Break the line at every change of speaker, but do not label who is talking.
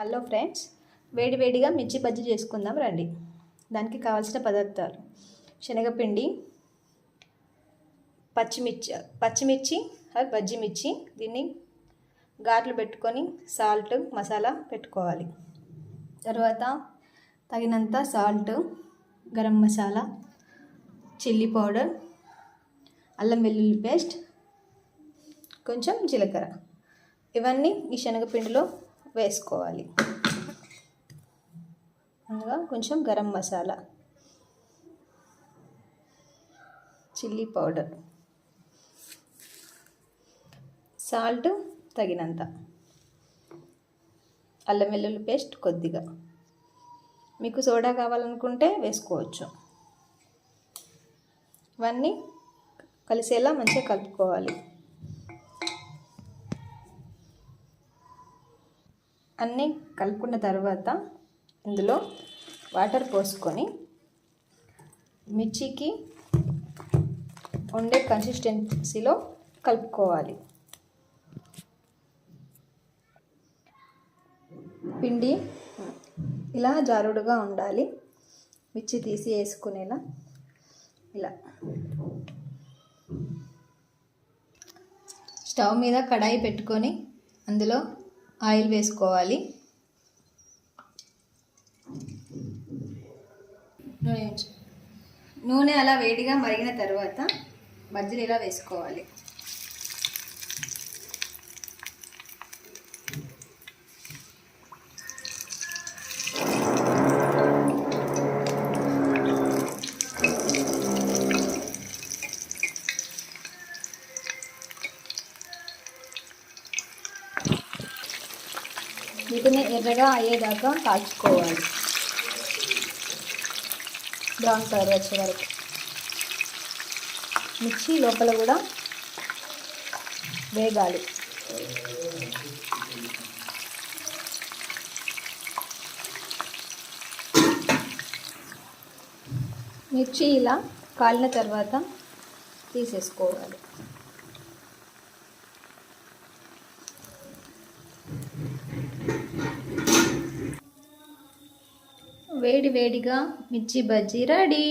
Hello friends, వేడివేడిగా మిర్చి బజ్జీ చేసుకుందాం రండి. దానికి కావాల్సిన పదార్థాలు: శనగపిండి, పచ్చిమిర్చి బజ్జీ మిర్చి. దీన్ని ఘాట్లు పెట్టుకొని సాల్ట్ మసాలా పెట్టుకోవాలి. తర్వాత తగినంత salt, garam masala, chilli powder, అల్లం వెల్లుల్లి పేస్ట్, కొంచెం జీలకర్ర. ఇవన్నీ ఈ శనగపిండిలో వేసుకోవాలి. అందులో కొంచెం garam masala, chilli powder, salt తగినంత, అల్లం వెల్లుల్లి పేస్ట్ కొద్దిగా. మీకు సోడా కావాలనుకుంటే వేసుకోవచ్చు. ఇవన్నీ కలిసేలా మంచిగా కలుపుకోవాలి. అన్నీ కలుపుకున్న తర్వాత ఇందులో వాటర్ పోసుకొని మిర్చికి ఉండే కన్సిస్టెన్సీలో కలుపుకోవాలి. పిండి ఇలా జారుడుగా ఉండాలి. మిర్చి తీసి వేసుకునేలా ఇలా. స్టవ్ మీద కడాయి పెట్టుకొని అందులో ఆయిల్ వేసుకోవాలి. నూనె అలా వేడిగా మరిగిన తర్వాత బజ్జీలు ఇలా వేసుకోవాలి. వీటిని ఎర్రగా అయ్యేదాకా కాల్చుకోవాలి, బ్రౌన్ కలర్ వచ్చే వరకు. మిర్చి లోపల కూడా వేగాలి. మిర్చి ఇలా కాలిన తర్వాత తీసేసుకోవాలి. వేడివేడిగా మిర్చి బజ్జీ రెడీ.